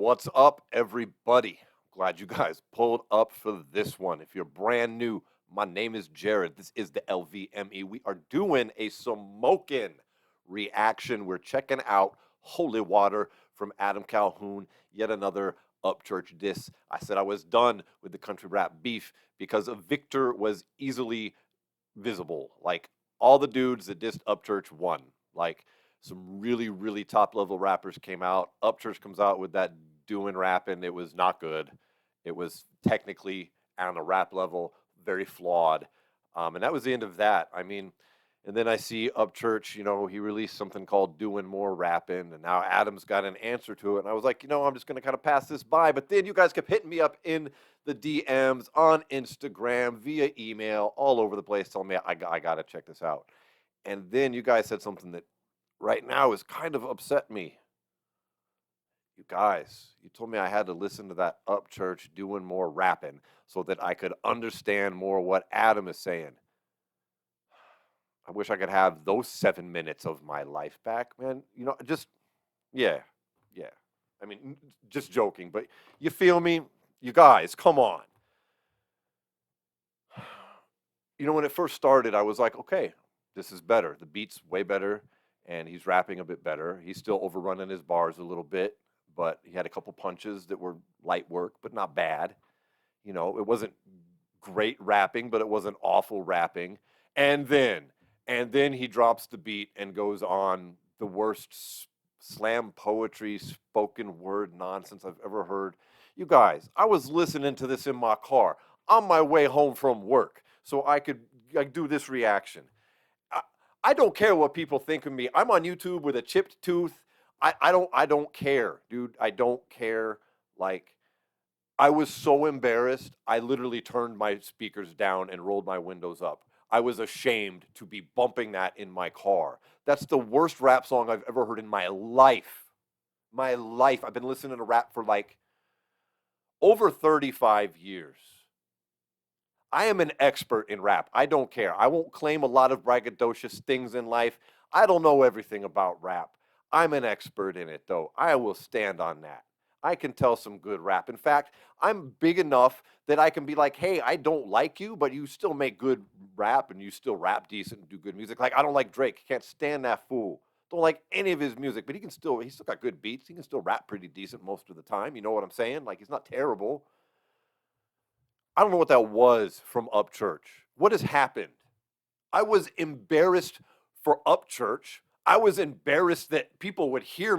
What's up, everybody? Glad you guys pulled up for this one. If you're brand new, my name is Jared. This is the LVME. We are doing a Smokin reaction. We're checking out Holy Water from Adam Calhoun, yet another Upchurch diss. I said I was done with the country rap beef because Victor was easily visible. Like all the dudes that dissed Upchurch won. Like some really, really top level rappers came out. Upchurch comes out with that doing rapping. It was not good. It was technically on a rap level very flawed. And that was the end of that. I mean, and then I see Upchurch, he released something called Doing More Rapping, and now Adam's got an answer to it. And I was like, I'm just going to kind of pass this by. But then you guys kept hitting me up in the DMs on Instagram, via email, all over the place, telling me I got to check this out. And then you guys said something that right now is kind of upset me. You guys, you told me I had to listen to that Upchurch Doing More Rapping so that I could understand more what Adam is saying. I wish I could have those 7 minutes of my life back, man. Yeah. I mean, just joking, but you feel me? You guys, come on. When it first started, I was like, okay, this is better. The beat's way better, and he's rapping a bit better. He's still overrunning his bars a little bit, but he had a couple punches that were light work, but not bad. It wasn't great rapping, but it wasn't awful rapping. And then he drops the beat and goes on the worst slam poetry, spoken word nonsense I've ever heard. You guys, I was listening to this in my car on my way home from work so I could do this reaction. I don't care what people think of me. I'm on YouTube with a chipped tooth. I don't care, dude. I don't care. Like, I was so embarrassed, I literally turned my speakers down and rolled my windows up. I was ashamed to be bumping that in my car. That's the worst rap song I've ever heard in my life. My life. I've been listening to rap for like over 35 years. I am an expert in rap. I don't care. I won't claim a lot of braggadocious things in life. I don't know everything about rap. I'm an expert in it, though. I will stand on that. I can tell some good rap. In fact, I'm big enough that I can be like, hey, I don't like you, but you still make good rap and you still rap decent and do good music. Like, I don't like Drake. Can't stand that fool. Don't like any of his music, but he's still got good beats. He can still rap pretty decent most of the time. You know what I'm saying? Like, he's not terrible. I don't know what that was from Upchurch. What has happened? I was embarrassed for Upchurch. I was embarrassed that people would hear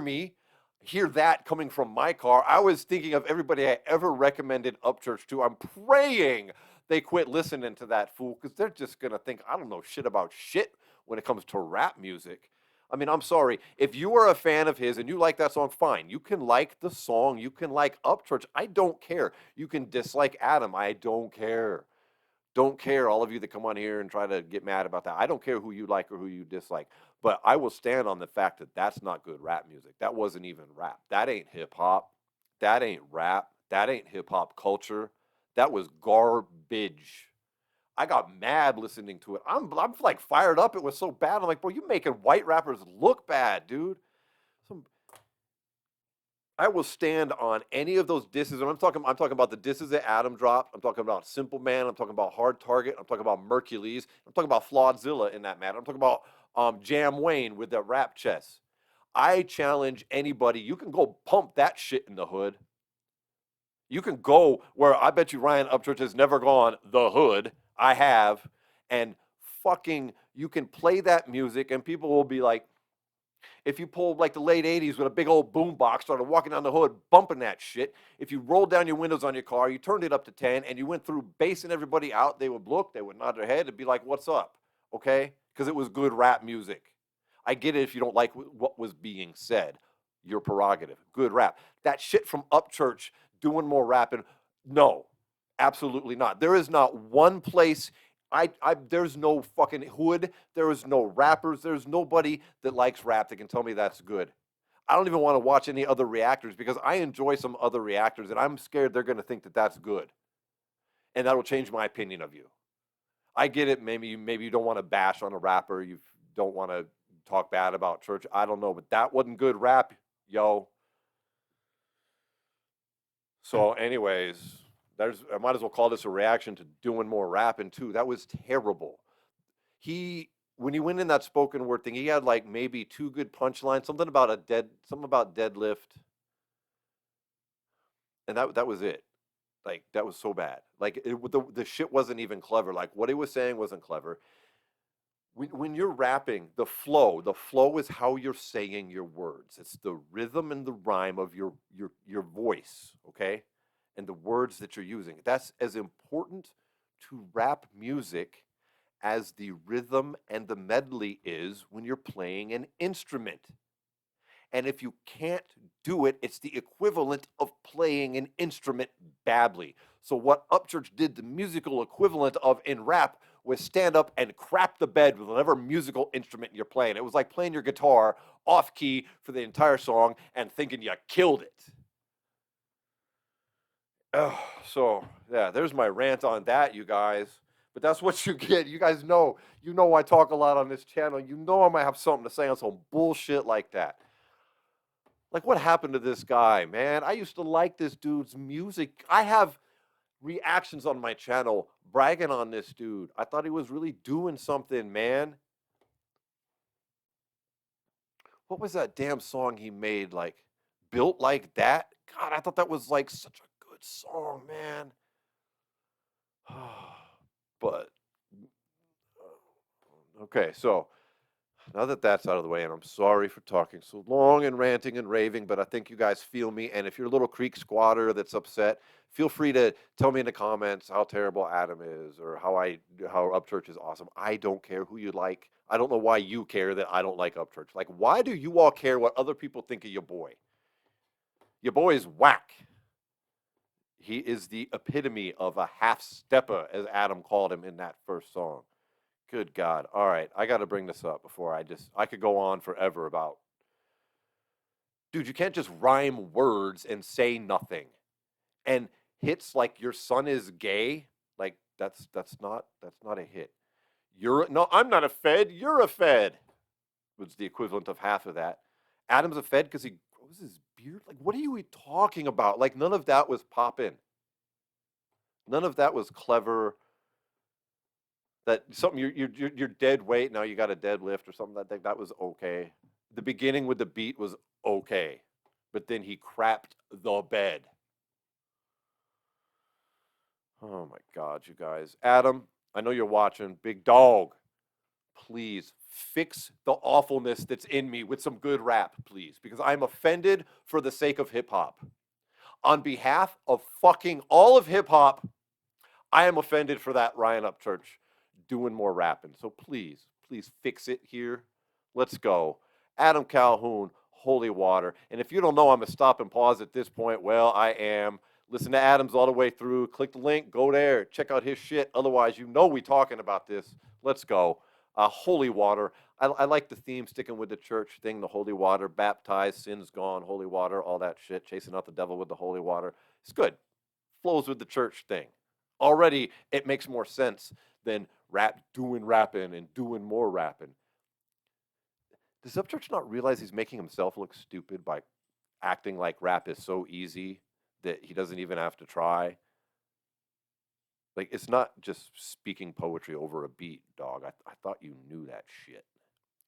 that coming from my car. I was thinking of everybody I ever recommended Upchurch to. I'm praying they quit listening to that fool because they're just going to think I don't know shit about shit when it comes to rap music. I mean, I'm sorry. If you are a fan of his and you like that song, fine. You can like the song. You can like Upchurch. I don't care. You can dislike Adam. I don't care. Don't care, all of you that come on here and try to get mad about that. I don't care who you like or who you dislike. But I will stand on the fact that that's not good rap music. That wasn't even rap. That ain't hip hop. That ain't rap. That ain't hip hop culture. That was garbage. I got mad listening to it. I'm like fired up. It was so bad. I'm like, bro, you making white rappers look bad, dude. Some I will stand on any of those disses. And I'm talking about the disses that Adam dropped. I'm talking about Simple Man. I'm talking about Hard Target. I'm talking about Mercules. I'm talking about Flawedzilla in that matter. I'm talking about Jam Wayne with the rap chess. I challenge anybody. You can go pump that shit in the hood. You can go where I bet you Ryan Upchurch has never gone, the hood. I have. And fucking, you can play that music and people will be like, if you pulled like the late 80s with a big old boom box, started walking down the hood, bumping that shit, if you rolled down your windows on your car, you turned it up to 10, and you went through basing everybody out, they would look, they would nod their head and be like, what's up? Okay? Because it was good rap music. I get it if you don't like what was being said. Your prerogative. Good rap. That shit from Upchurch doing more rapping, no, absolutely not. There is not one place there's no fucking hood. There is no rappers. There's nobody that likes rap that can tell me that's good. I don't even want to watch any other reactors because I enjoy some other reactors and I'm scared they're going to think that that's good. And that'll change my opinion of you. I get it. Maybe you don't want to bash on a rapper. You don't want to talk bad about church. I don't know, but that wasn't good rap, yo. So, anyways, I might as well call this a reaction to doing more rapping too. That was terrible. He when he went in that spoken word thing, he had like maybe two good punchlines, something about deadlift, and that was it. Like that was so bad. Like the shit wasn't even clever. Like what he was saying wasn't clever. When you're rapping, the flow is how you're saying your words. It's the rhythm and the rhyme of your voice, okay? And the words that you're using. That's as important to rap music as the rhythm and the medley is when you're playing an instrument. And if you can't do it, it's the equivalent of playing an instrument badly. So what Upchurch did, the musical equivalent of in rap, was stand up and crap the bed with whatever musical instrument you're playing. It was like playing your guitar off key for the entire song and thinking you killed it. Oh, so yeah, there's my rant on that, you guys. But that's what you get. You guys know, I talk a lot on this channel. You know I might have something to say on some bullshit like that. Like, what happened to this guy, man? I used to like this dude's music. I have reactions on my channel bragging on this dude. I thought he was really doing something, man. What was that damn song he made? Like, Built Like That? God, I thought that was like such a good song, man. But, okay, so now that that's out of the way, and I'm sorry for talking so long and ranting and raving, but I think you guys feel me. And if you're a little creek squatter that's upset, feel free to tell me in the comments how terrible Adam is or how Upchurch is awesome. I don't care who you like. I don't know why you care that I don't like Upchurch. Like, why do you all care what other people think of your boy? Your boy is whack. He is the epitome of a half stepper, as Adam called him in that first song. Good God. All right. I got to bring this up before I could go on forever about, dude, you can't just rhyme words and say nothing. And hits like your son is gay, like that's not a hit. No, I'm not a Fed, you're a Fed. Was the equivalent of half of that. Adam's a Fed because he grows his beard. Like, what are you talking about? Like, none of that was popping. None of that was clever. That something you're dead weight now you got a deadlift or something that was okay. The beginning with the beat was okay, but then he crapped the bed. Oh my God, you guys. Adam, I know you're watching. Big dog, please fix the awfulness that's in me with some good rap, please, because I'm offended for the sake of hip hop. On behalf of fucking all of hip hop, I am offended for that Ryan Upchurch doing more rapping. So please, please fix it here. Let's go. Adam Calhoun, Holy Water. And if you don't know I'm a stop and pause at this point, well, I am. Listen to Adams all the way through. Click the link, go there, check out his shit. Otherwise, you know we talking about this. Let's go. Holy Water. I like the theme, sticking with the church thing, the holy water, baptized, sins gone, holy water, all that shit, chasing out the devil with the holy water. It's good. Flows with the church thing. Already, it makes more sense than rapping and doing more rapping. Does Upchurch not realize he's making himself look stupid by acting like rap is so easy that he doesn't even have to try? Like, it's not just speaking poetry over a beat, dog. I thought you knew that shit.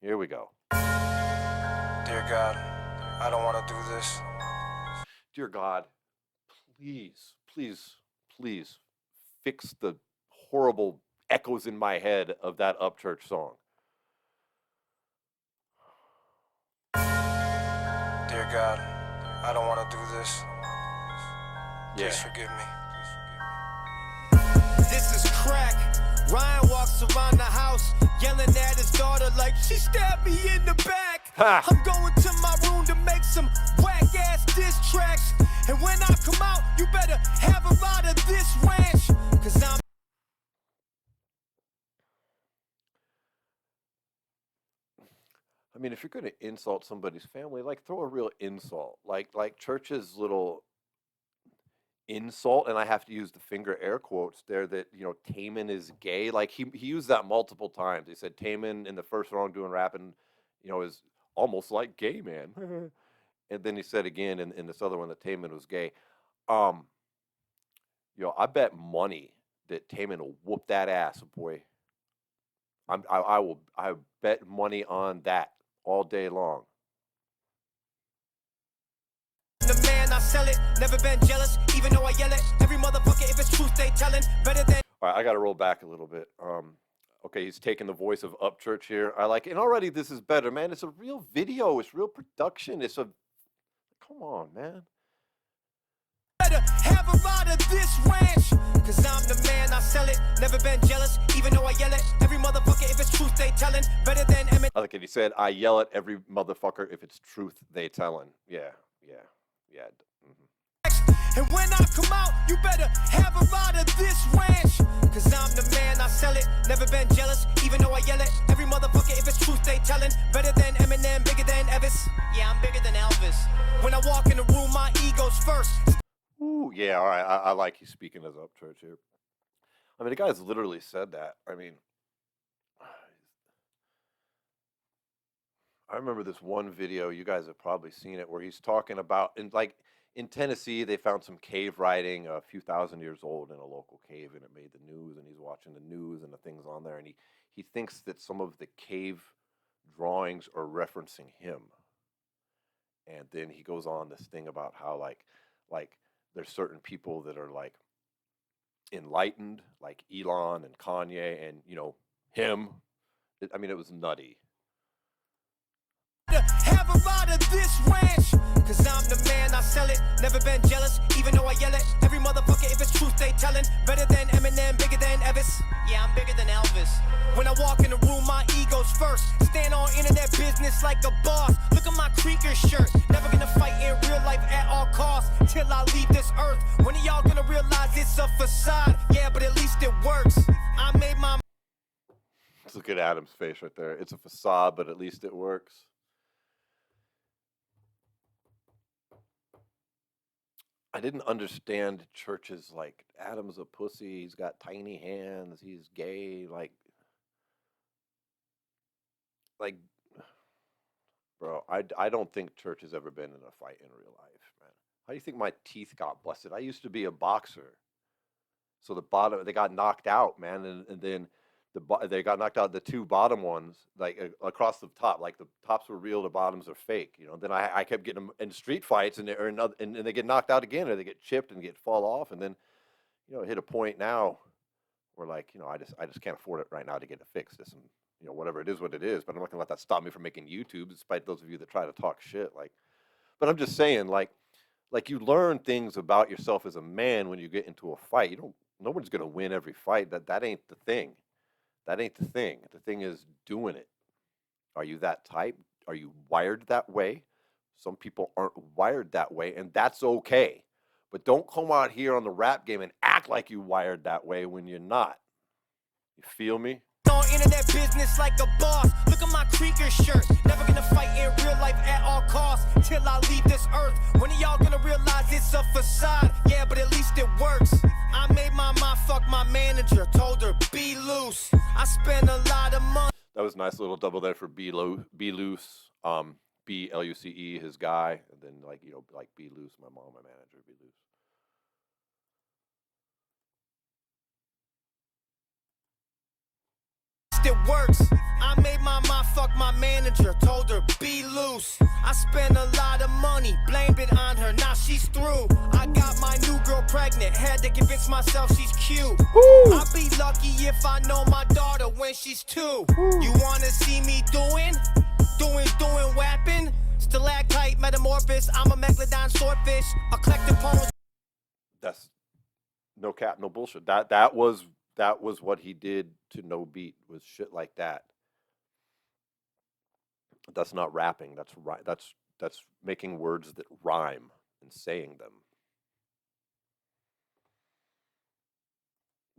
Here we go. Dear God, I don't want to do this. Dear God, please, please, please fix the horrible echoes in my head of that Upchurch song. Dear God, I don't want to do this. Please Yeah. forgive me. This is crack. Ryan walks around the house yelling at his daughter like she stabbed me in the back. Ha. I'm going to my room to make some whack ass diss tracks. And when I come out, you better have a lot of this ranch. Cause I'm I mean, if you're going to insult somebody's family, like throw a real insult, like Church's little insult, and I have to use the finger air quotes there that Taman is gay. Like he used that multiple times. He said Taman in the first song doing rapping, is almost like gay man, and then he said again in this other one that Taman was gay. Yo, I bet money that Taman will whoop that ass, boy. I bet money on that all day long. The man, I sell it, never been jealous, even though I yell it. Every motherfucker, if it's truth, they telling. Better than. All right, I got to roll back a little bit. Okay, he's taking the voice of Upchurch here. I like it. And already this is better, man. It's a real video. It's real production. Come on, man. Better have a ride of this ranch, cause I'm the man, I sell it, never been jealous, even though I yell it. Every motherfucker, if it's truth, they telling. Better than Emmett. I like it. He said, I yell at every motherfucker if it's truth they telling. Yeah. And when I come out, you better have a ride of this ranch, cause I'm the man, I sell it, never been jealous, even though I yell it. Every motherfucker, if it's truth, they telling. Better than Eminem, bigger than Elvis. Yeah, I'm bigger than Elvis. When I walk in the room, my ego's first. Ooh, yeah, all right. I like you speaking as Upchurch here. I mean, the guy's literally said that. I mean, I remember this one video, you guys have probably seen it, where he's talking about, in Tennessee, they found some cave writing a few thousand years old in a local cave, and it made the news, and he's watching the news and the things on there, and he thinks that some of the cave drawings are referencing him. And then he goes on this thing about how, like there's certain people that are, like, enlightened, like Elon and Kanye and, him. I mean, it was nutty. Have a ride of this ranch, cause I'm the man, I sell it, never been jealous, even though I yell it. Every motherfucker, if it's truth, they telling. Better than Eminem, bigger than Elvis. Yeah, I'm bigger than Elvis. When I walk in the room, my ego's first. Stand on internet business like a boss. Look at my creaker shirt. Never gonna fight in real life at all costs till I leave this earth. When are y'all gonna realize it's a facade? Yeah, but at least it works. I made my. Let's look at Adam's face right there. It's a facade, but at least it works. I didn't understand churches like, Adam's a pussy, he's got tiny hands, he's gay, like, bro, I don't think church has ever been in a fight in real life, man. How do you think my teeth got busted? I used to be a boxer. So they got knocked out, man, and then they got knocked out, the two bottom ones, like across the top, like the tops were real, the bottoms are fake, Then I kept getting them in street fights, and they get knocked out again, or they get chipped and fall off, and then, hit a point now where, like, I just can't afford it right now to get it fixed. This, and whatever it is, what it is. But I'm not gonna let that stop me from making YouTube, despite those of you that try to talk shit. Like, but I'm just saying, like you learn things about yourself as a man when you get into a fight. No one's gonna win every fight. That ain't the thing. That ain't the thing. The thing is doing it. Are you that type? Are you wired that way? Some people aren't wired that way, and that's okay. But don't come out here on the rap game and act like you wired that way when you're not. You feel me? On internet business like a boss. Look at my creaker shirt. Never gonna fight in real life at all costs till I leave this earth. When are y'all gonna realize it's a facade? Yeah, but at least it works. I made my mind fuck my manager. Told her, be loose. I spent a lot of money. That was a nice little double there for be loose. BLUCE, his guy. And then, like be loose, my mom, my manager, be loose. It works. I made my mind fuck my manager. Told her, be loose. I spent a lot of money. Blamed it on her. Now she's through. I got my new girl pregnant. Had to convince myself she's cute. Woo. I'll be lucky if I know my daughter when she's 2. Woo. You wanna see me doing whapping? Stalactite, metamorphosis. I'm a megalodon swordfish. A collective poem. That's no cap, no bullshit. That was what he did to No Beat, was shit like that. That's not rapping. That's right. That's making words that rhyme and saying them.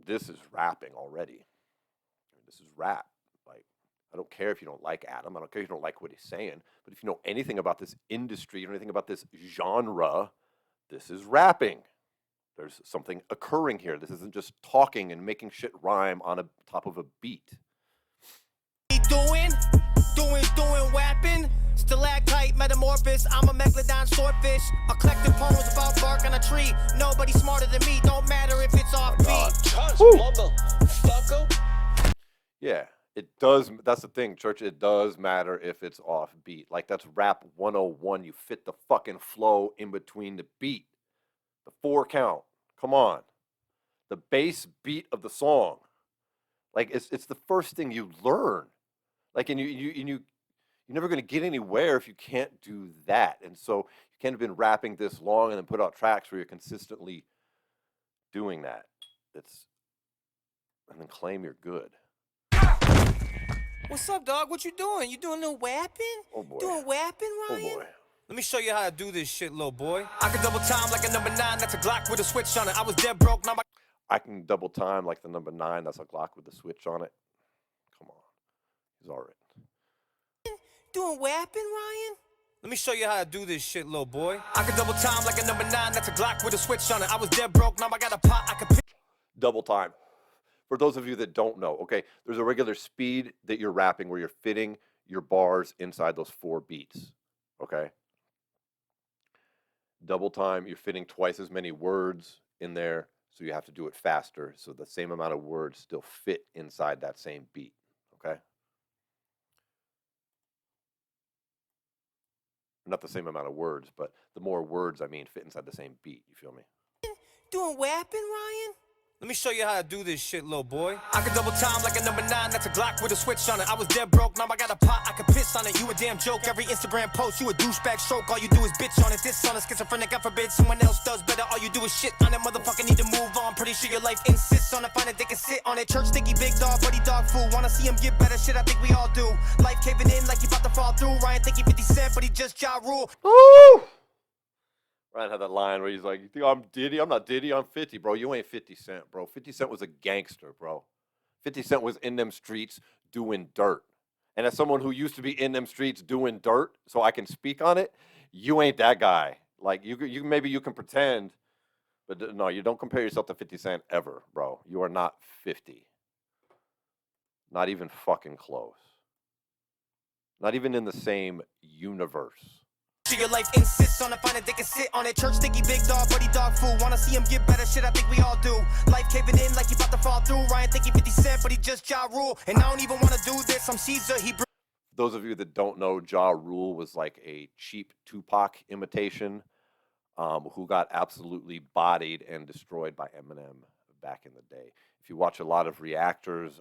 This is rapping already. This is rap. Like, I don't care if you don't like Adam. I don't care if you don't like what he's saying. But if you know anything about this industry or anything about this genre, this is rapping. There's something occurring here. This isn't just talking and making shit rhyme on top of a beat. Doing whapping? Stalactite, metamorphosis. I'm a megalodon swordfish. A collective poems about bark on a tree. Nobody smarter than me, don't matter if it's off beat. Motherfucker. Yeah, it does. That's the thing, Church. It does matter if it's off beat. Like, that's rap 101. You fit the fucking flow in between the beat. The 4 count. Come on. The bass beat of the song. Like, it's the first thing you learn. Like, and you're never going to get anywhere if you can't do that. And so you can't have been rapping this long and then put out tracks where you're consistently doing that. And then claim you're good. What's up, dog? What you doing? You doing a little wapping? Oh boy. Doing wapping, Oh Ryan? boy. Let me show you how to do this shit, little boy. I can double time like a number 9, that's a Glock with a switch on it. I was dead broke, now I can double time like the number 9, that's a Glock with a switch on it. Come on. He's all right. Doing wapping, Ryan? Let me show you how to do this shit, little boy. I can double time like a number 9, that's a Glock with a switch on it. I was dead broke, now I got a pot, I can pick. Double time. For those of you that don't know, okay, there's a regular speed that you're rapping where you're fitting your bars inside those 4 beats, okay? Double time, you're fitting twice as many words in there, so you have to do it faster, so the same amount of words still fit inside that same beat, okay? Not the same amount of words, but the more words, I mean, fit inside the same beat, you feel me? Doing wapping, Ryan? Let me show you how to do this shit, little boy. I can double time like a number 9, that's a Glock with a switch on it. I was dead broke, now I got a pot, I can piss on it. You a damn joke, every Instagram post, you a douchebag stroke. All you do is bitch on it, this on a schizophrenic, God forbid someone else does better. All you do is shit on it, motherfucker need to move on. Pretty sure your life insists on it, find a dick and sit on it. Church sticky, big dog, buddy dog fool. Wanna see him get better, shit I think we all do. Life caving in like he about to fall through. Ryan think he 50 Cent, but he just Ja Rule. Woo! Ryan had that line where he's like, "You think I'm Diddy? I'm not Diddy. I'm 50, bro. You ain't 50 Cent, bro. 50 Cent was a gangster, bro. 50 Cent was in them streets doing dirt. And as someone who used to be in them streets doing dirt, so I can speak on it, you ain't that guy. Like, you maybe you can pretend, but no, you don't compare yourself to 50 Cent ever, bro. You are not 50. Not even fucking close. Not even in the same universe. Your life insists on it, find a dick and sit on it. Church sticky, big dog, buddy dog fool. Wanna see him get better, shit I think we all do. Life caving in like he about to fall through. Ryan think he 50 Cent, but he just Ja Rule. And I don't even wanna do this, I'm Caesar, he those of you that don't know, Ja Rule was like a cheap Tupac imitation who got absolutely bodied and destroyed by Eminem back in the day. If you watch a lot of reactors,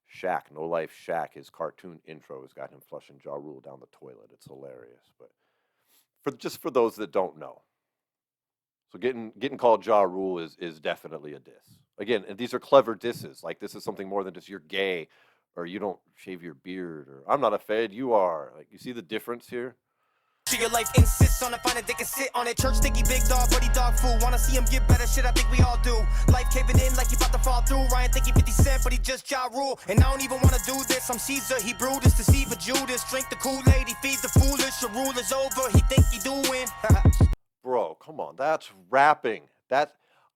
Shaq, No Life Shaq, his cartoon intro has got him flushing Ja Rule down the toilet. It's hilarious. But for those that don't know. So getting called Ja Rule is definitely a diss. Again, and these are clever disses. Like, this is something more than just you're gay or you don't shave your beard or I'm not a fed, you are. Like, you see the difference here? Your life insists on it, find a dick and sit on it. Church sticky, big dog, buddy dog fool. Wanna see him get better, shit I think we all do. Life caving in like he about to fall through. Ryan think he 50 Cent, but he just Ja Rule. And I don't even wanna do this, I'm Caesar, he brewed this, deceiver Judas. Drink the Kool-Aid, he feeds the foolish. Your rule is over, he think he doing. Bro, come on, that's rapping.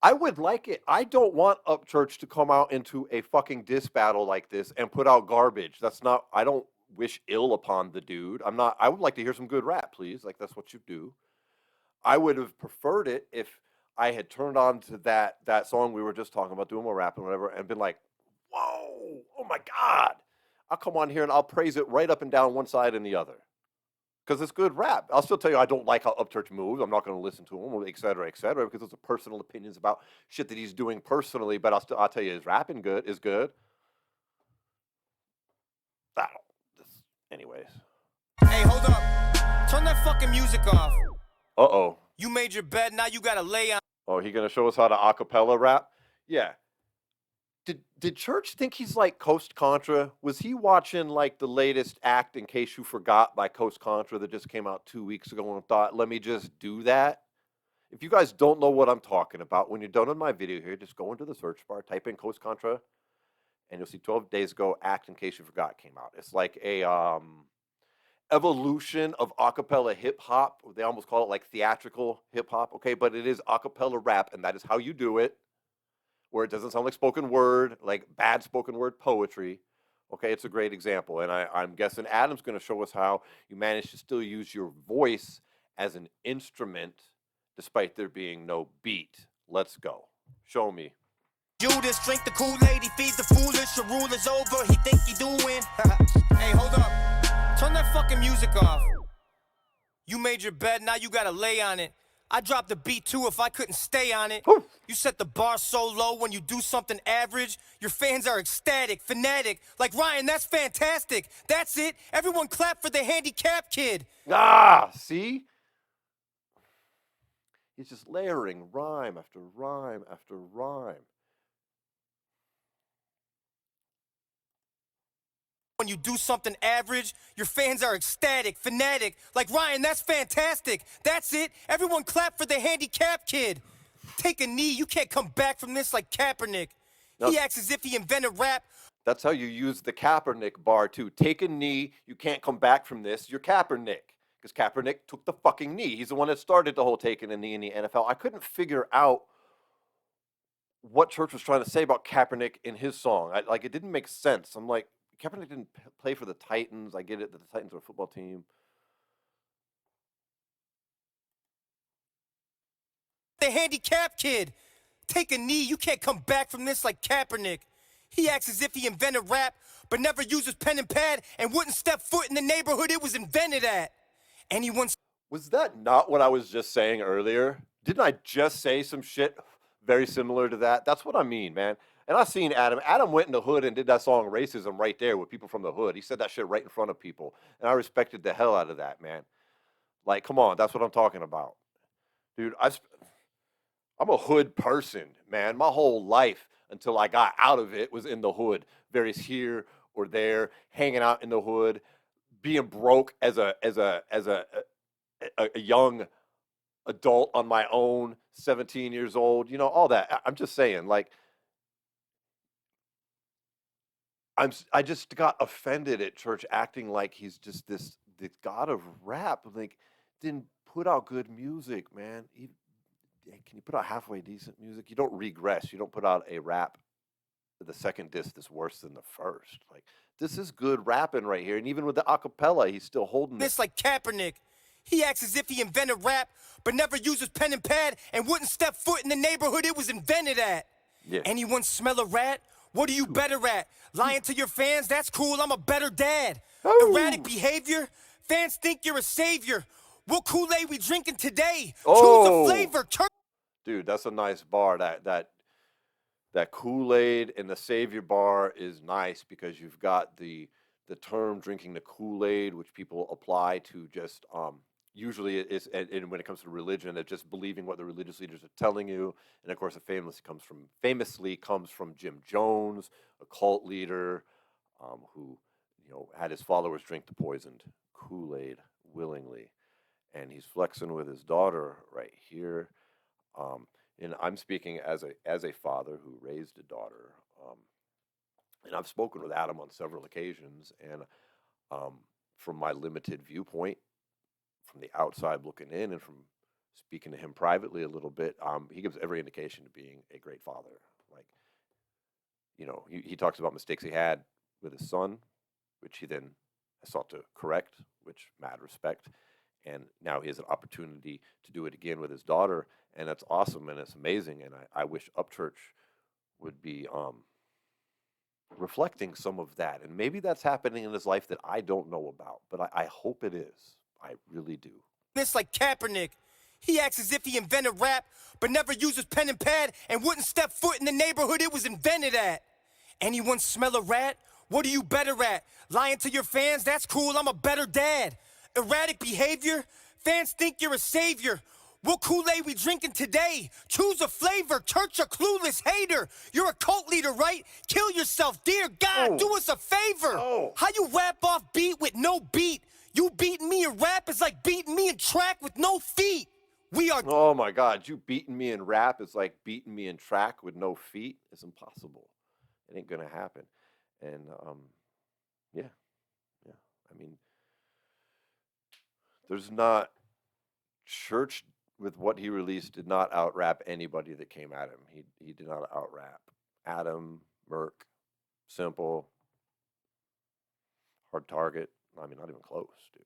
I would like it. I don't want Upchurch to come out into a fucking diss battle like this and put out garbage. I don't wish ill upon the dude. I would like to hear some good rap, please. Like, that's what you do. I would have preferred it if I had turned on to that song we were just talking about, doing more rap and whatever, and been like, whoa, oh my God. I'll come on here and I'll praise it right up and down one side and the other. Because it's good rap. I'll still tell you I don't like how Upchurch moves. I'm not going to listen to him, et cetera, because those are personal opinions about shit that he's doing personally. But I'll tell you his rapping is good. Anyways. Hey, hold up. Turn that fucking music off. Uh-oh. You made your bed, now you gotta lay on. Oh, he going to show us how to acapella rap? Yeah. Did Church think he's like Coast Contra? Was he watching like the latest act, In Case You Forgot, by Coast Contra that just came out 2 weeks ago and thought, let me just do that? If you guys don't know what I'm talking about, when you're done with my video here, just go into the search bar, type in Coast Contra, and you'll see 12 days ago, Act In Case You Forgot came out. It's like a evolution of acapella hip hop. They almost call it like theatrical hip hop, okay? But it is acapella rap, and that is how you do it, where it doesn't sound like spoken word, like bad spoken word poetry. Okay, it's a great example. And I'm guessing Adam's going to show us how you manage to still use your voice as an instrument despite there being no beat. Let's go. Show me. Judas, drink the Kool-Aid, he feeds the foolish, your rule is over, he think he doing. Hey, hold up. Turn that fucking music off. You made your bed, now you gotta lay on it. I dropped the beat too if I couldn't stay on it. Woo. You set the bar so low when you do something average. Your fans are ecstatic, fanatic. Like, Ryan, that's fantastic. That's it. Everyone clap for the handicapped kid. Ah, see? He's just layering rhyme after rhyme after rhyme. When you do something average, your fans are ecstatic, fanatic. Like, Ryan, that's fantastic. That's it. Everyone clap for the handicapped kid. Take a knee. You can't come back from this like Kaepernick. He acts as if he invented rap. That's how you use the Kaepernick bar, too. Take a knee. You can't come back from this. You're Kaepernick. Because Kaepernick took the fucking knee. He's the one that started the whole taking a knee in the NFL. I couldn't figure out what Church was trying to say about Kaepernick in his song. It didn't make sense. I'm like, Kaepernick didn't play for the Titans. I get it that the Titans are a football team. The handicapped kid. Take a knee. You can't come back from this like Kaepernick. He acts as if he invented rap, but never uses pen and pad and wouldn't step foot in the neighborhood it was invented at. Anyone. Was that not what I was just saying earlier? Didn't I just say some shit very similar to that? That's what I mean, man. And I seen Adam. Adam went in the hood and did that song Racism right there with people from the hood. He said that shit right in front of people. And I respected the hell out of that, man. Like, come on, that's what I'm talking about. Dude, I'm a hood person, man. My whole life until I got out of it was in the hood. Various here or there, hanging out in the hood, being broke as a young adult on my own, 17 years old, you know, all that. I'm just saying, like, I just got offended at Church acting like he's just this god of rap. Like, didn't put out good music, man. Can you put out halfway decent music? You don't regress. You don't put out a rap, the second disc that's worse than the first. Like, this is good rapping right here. And even with the Acappella, he's still holding this like Kaepernick. He acts as if he invented rap, but never uses pen and pad and wouldn't step foot in the neighborhood it was invented at. Yeah. Anyone smell a rat? What are you better at? Lying to your fans? That's cool. I'm a better dad. Oh. Erratic behavior? Fans think you're a savior. What Kool-Aid we drinking today? Oh. Choose a flavor. Dude, that's a nice bar. That Kool-Aid and the Savior bar is nice because you've got the term drinking the Kool-Aid, which people apply to just usually it's and when it comes to religion, it's just believing what the religious leaders are telling you. And of course, it famously comes from Jim Jones, a cult leader who had his followers drink the poisoned Kool-Aid willingly, and he's flexing with his daughter right here. And I'm speaking as a father who raised a daughter, and I've spoken with Adam on several occasions, and from my limited viewpoint, from the outside looking in, and from speaking to him privately a little bit, he gives every indication to being a great father. Like, he talks about mistakes he had with his son, which he then sought to correct, which mad respect. And now he has an opportunity to do it again with his daughter, and that's awesome and it's amazing. And I wish Upchurch would be reflecting some of that, and maybe that's happening in his life that I don't know about, but I hope it is. I really do. This like Kaepernick. He acts as if he invented rap, but never uses pen and pad and wouldn't step foot in the neighborhood it was invented at. Anyone smell a rat? What are you better at? Lying to your fans? That's cool. I'm a better dad. Erratic behavior? Fans think you're a savior. What Kool-Aid we drinking today? Choose a flavor. Church a clueless hater. You're a cult leader, right? Kill yourself. Dear God, do us a favor. How you rap off beat with no beat? You beating me in rap is like beating me in track with no feet. We are. Oh my God, you beating me in rap is like beating me in track with no feet. It's impossible. It ain't gonna happen. And yeah. I mean, there's not Church with what he released did not out rap anybody that came at him. He did not out rap Adam, Merck, Simple, Hard Target. I mean, not even close, dude.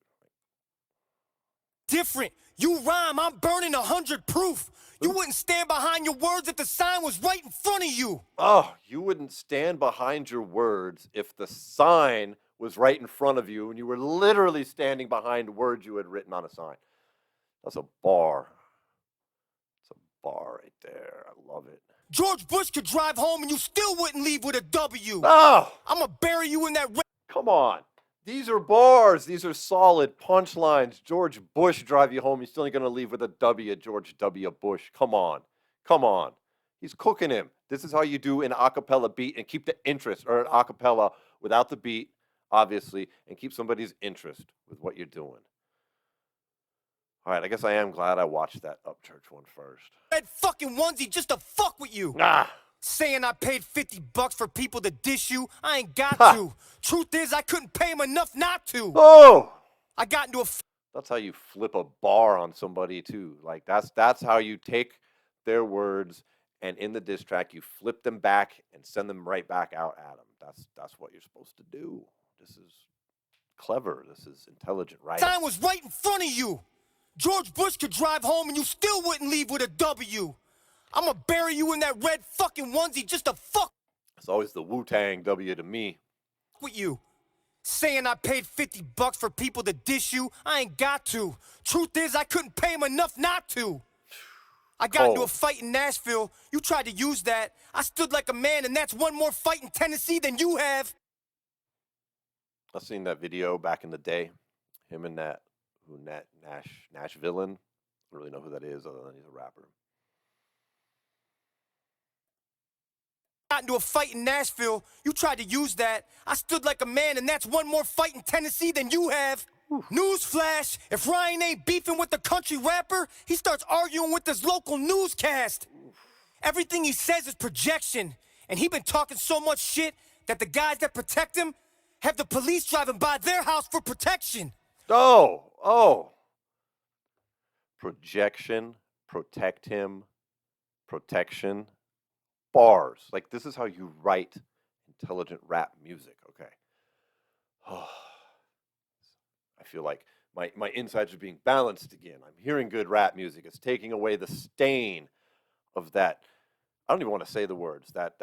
different. You rhyme, I'm burning 100 proof. You wouldn't stand behind your words if the sign was right in front of you. Oh, you wouldn't stand behind your words if the sign was right in front of you and you were literally standing behind words you had written on a sign. That's a bar. It's a bar right there. I love it. George Bush could drive home and you still wouldn't leave with a W. Oh, I'ma bury you in that red. come on. These are bars. These are solid punchlines. George Bush drive you home. He's still going to leave with a W, George W. Bush. Come on. Come on. He's cooking him. This is how you do an acapella beat and keep the interest, or an acapella without the beat, obviously, and keep somebody's interest with what you're doing. All right, I guess I am glad I watched that Upchurch one first. Red fucking onesie just to fuck with you. Ah. Saying I paid $50 for people to dish you, I ain't got Ha. to. Truth is, I couldn't pay him enough not to. Oh, I got into a that's how you flip a bar on somebody too. Like that's how you take their words and in the diss track you flip them back and send them right back out at them. That's what you're supposed to do. This is clever. This is intelligent, right? sign was right in front of you. George Bush could drive home and you still wouldn't leave with a W. I'ma bury you in that red fucking onesie just to fuck It's always the Wu-Tang W to me. with you. Saying I paid $50 for people to dish you, I ain't got to. Truth is, I couldn't pay him enough not to. I got into a Cold. fight in Nashville. You tried to use that. I stood like a man, and that's one more fight in Tennessee than you have. I've seen that video back in the day. Him and Nash Villain. I don't really know who that is other than he's a rapper. Got into a fight in Nashville. You tried to use that. I stood like a man, and that's one more fight in Tennessee than you have. Newsflash, if Ryan ain't beefing with the country rapper, he starts arguing with this local newscast. Everything he says is projection, and he been talking so much shit that the guys that protect him have the police driving by their house for protection. Oh. Projection, protect him, protection, bars. Like, this is how you write intelligent rap music, okay? I feel like my insides are being balanced again. I'm hearing good rap music. It's taking away the stain of that. I don't even want to say the words that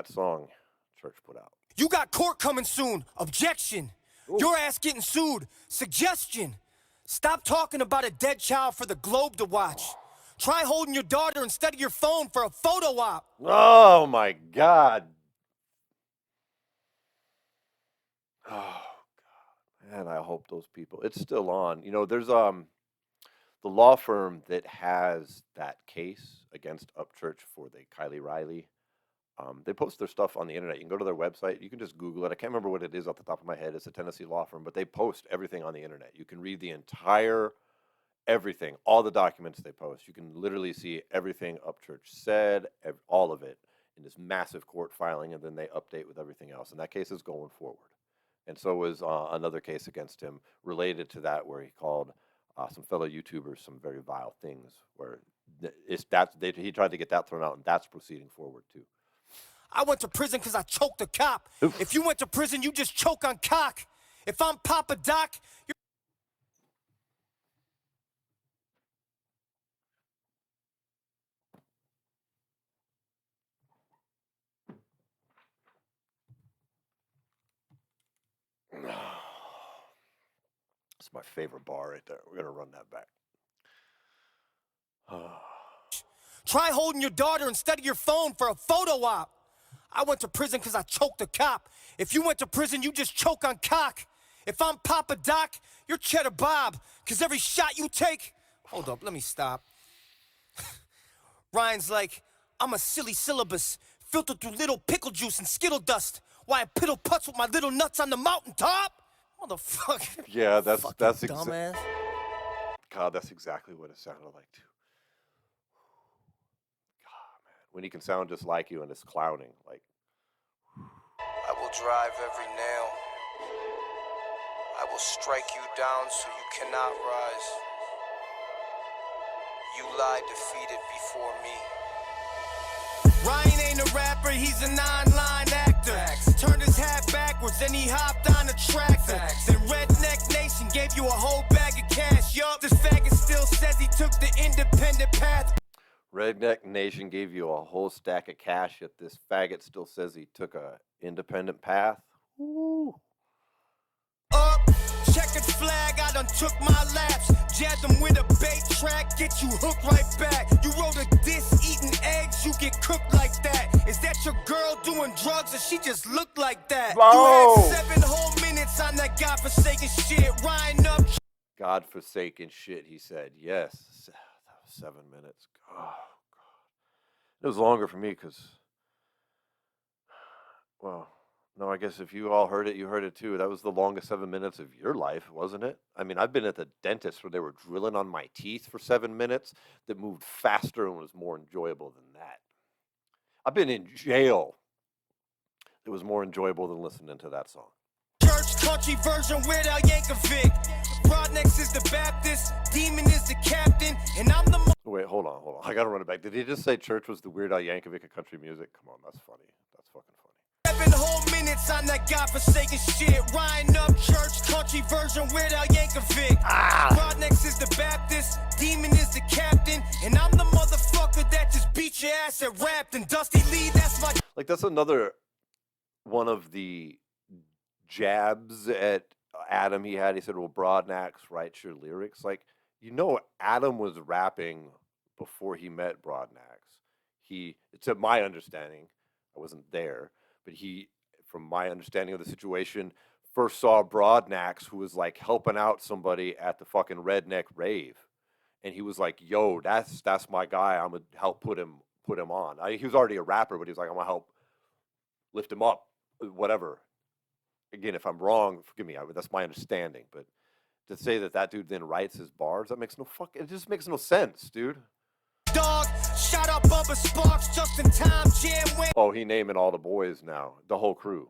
song Church put out. You got court coming soon. Objection. Ooh. Your ass getting sued. Suggestion. Stop talking about a dead child for the Globe to watch. Try holding your daughter instead of your phone for a photo op. Oh my God. Oh God. Man, I hope those people. It's still on. You know, there's the law firm that has that case against Upchurch for the Kylie Riley. They post their stuff on the internet. You can go to their website. You can just Google it. I can't remember what it is off the top of my head. It's a Tennessee law firm, but they post everything on the internet. You can read the entire everything, all the documents they post. You can literally see everything Upchurch said, all of it in this massive court filing, and then they update with everything else. And that case is going forward. And so was another case against him related to that, where he called some fellow YouTubers some very vile things. Where he tried to get that thrown out, and that's proceeding forward too. I went to prison because I choked a cop. Oof. If you went to prison, you just choke on cock. If I'm Papa Doc, you're... It's my favorite bar right there. We're gonna run that back. Try holding your daughter instead of your phone for a photo op. I went to prison because I choked a cop. If you went to prison, you just choke on cock. If I'm Papa Doc, you're Cheddar Bob. Because every shot you take... Hold up, let me stop. Ryan's like, I'm a silly syllabus, filtered through little pickle juice and Skittle dust, while I piddle putts with my little nuts on the mountaintop. Motherfucker. Yeah, that's dumbass. God, that's exactly what it sounded like too. God, man, when he can sound just like you and it's clouding, like. I will drive every nail. I will strike you down so you cannot rise. You lie defeated before me. Ryan ain't a rapper, he's a nine-line actor. Turned his hat backwards, then he hopped on a tractor. Then Redneck Nation gave you a whole bag of cash. Yup, this faggot still says he took the independent path. Redneck Nation gave you a whole stack of cash, yet this faggot still says he took a independent path. Ooh. Up, checkered flag, I done took my laps. Jabbed them with a bait track, get you hooked right back. You wrote a diss, eating eggs, you get cooked like that. Is that your girl doing drugs or she just looked like that? Whoa. You had 7 whole minutes on that godforsaken shit. Ryan Upchurch. Godforsaken shit, he said. Yes, that was 7 minutes. Oh, God. It was longer for me because, well, no, I guess if you all heard it, you heard it too. That was the longest 7 minutes of your life, wasn't it? I mean, I've been at the dentist where they were drilling on my teeth for 7 minutes that moved faster and was more enjoyable than that. I've been in jail. It was more enjoyable than listening to that song. Church country version with Al Yankovic. Broadnex is the Baptist, Demon is the captain, and I'm the Wait, hold on. I gotta run it back. Did he just say church was the Weird Al Yankovic of country music? Come on, that's funny. That's fucking funny. 7 whole minutes on that godforsaken shit. Ryan Upchurch, country version with Al Yankovic. Broadnex is the Baptist, Demon is the captain, and I'm the motherfucker that just beat your ass at rap. And Dusty Lee, that's my. Like, that's another one of the jabs at Adam he had. He said, well, Broadnax writes your lyrics. Like, you know, Adam was rapping before he met Broadnax. To my understanding, I wasn't there, but he, from my understanding of the situation, first saw Broadnax, who was like helping out somebody at the fucking redneck rave. And he was like, yo, that's my guy. I'm gonna help put him on. He was already a rapper, but he was like, I'm gonna help lift him up, whatever. Again, if I'm wrong, forgive me. That's my understanding. But to say that dude then writes his bars, it just makes no sense, dude. Dog, shout out Bubba Sparks, just in time, Jam Wayne. Oh, he naming all the boys now, the whole crew.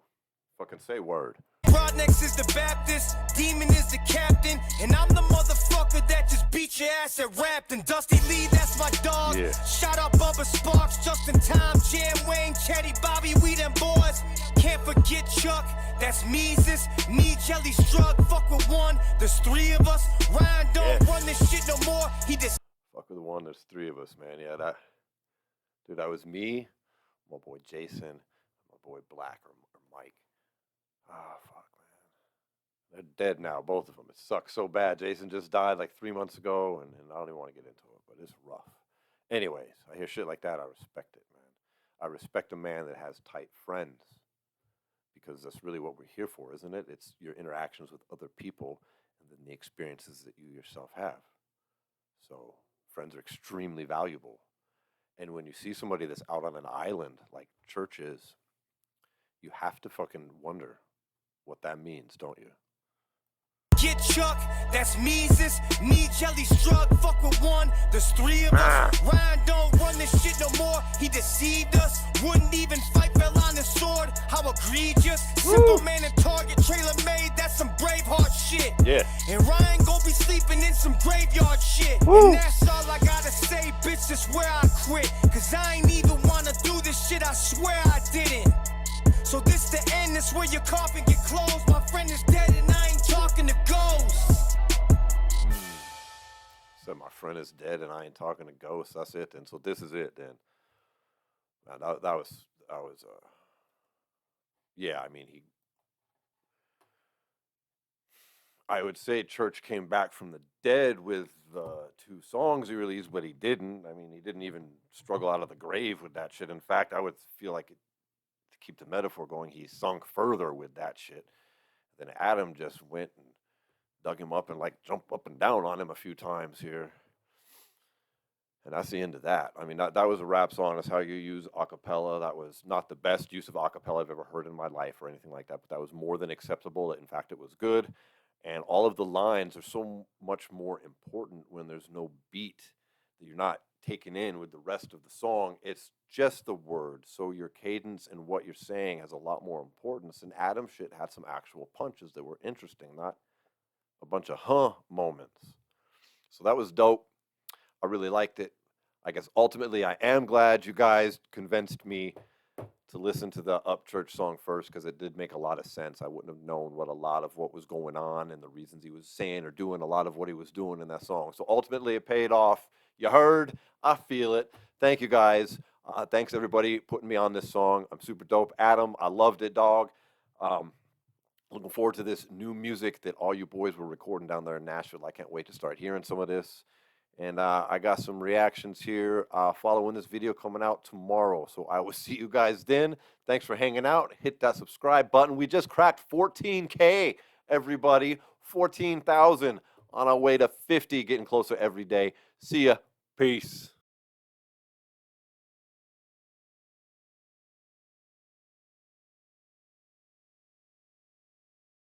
Fucking say word. Broadnex is the Baptist, Demon is the captain, and I'm the motherfucker that just beat your ass at rap. And Dusty Lee, that's my dog. Yeah. Shout out Bubba Sparks, just in time, Jam Wayne, Chatty Bobby, we them boys. Can't forget Chuck, that's Meezus, me, Jelly Strug, fuck with one, there's 3 of us. Ryan don't run this shit no more, he just. Fuck with one, there's 3 of us, man. Yeah, that was me, my boy Jason, my boy Black or Mike. Ah, fuck, man. They're dead now, both of them. It sucks so bad. Jason just died like 3 months ago, and I don't even want to get into it, but it's rough. Anyways, I hear shit like that, I respect it, man. I respect a man that has tight friends, because that's really what we're here for, isn't it? It's your interactions with other people and then the experiences that you yourself have. So friends are extremely valuable. And when you see somebody that's out on an island like Church is, you have to fucking wonder what that means, don't you? Get Chuck, that's Meezus, me, Jelly Strug, fuck with one, there's 3 of us. Ryan don't run this shit no more, he deceived us, wouldn't even fight, fell on his sword, how egregious. Simple man and target, trailer made, that's some Braveheart shit. Yeah. And Ryan gon' be sleeping in some graveyard shit. And that's all I gotta say, bitch, this where I quit. Cause I ain't even wanna do this shit, I swear I didn't. So this the end, this where your coffin get closed. My friend is dead and I ain't talking to ghosts. Said my friend is dead and I ain't talking to ghosts. That's it then. So this is it then. Man, that was yeah, I mean, I would say Church came back from the dead with the 2 songs he released, but he didn't. I mean, he didn't even struggle out of the grave with that shit. In fact, I would feel like, to keep the metaphor going, he sunk further with that shit. Then Adam just went and dug him up and like jumped up and down on him a few times here. And that's the end of that. I mean, that was a rap song. That's how you use Acappella. That was not the best use of Acappella I've ever heard in my life or anything like that, but that was more than acceptable. In fact, it was good. And all of the lines are so much more important when there's no beat that you're not taken in with the rest of the song. It's just the words. So your cadence and what you're saying has a lot more importance. And Adam shit had some actual punches that were interesting, not a bunch of moments. So that was dope. I really liked it. I guess ultimately I am glad you guys convinced me to to listen to the Upchurch song first because it did make a lot of sense. I wouldn't have known what a lot of what was going on and the reasons he was saying or doing a lot of what he was doing in that song. So ultimately, it paid off. You heard, I feel it. Thank you guys. Thanks everybody putting me on this song. I'm super dope. Adam, I loved it, dog. Looking forward to this new music that all you boys were recording down there in Nashville. I can't wait to start hearing some of this. And I got some reactions here following this video coming out tomorrow. So I will see you guys then. Thanks for hanging out. Hit that subscribe button. We just cracked 14K, everybody. 14,000 on our way to 50, getting closer every day. See ya. Peace.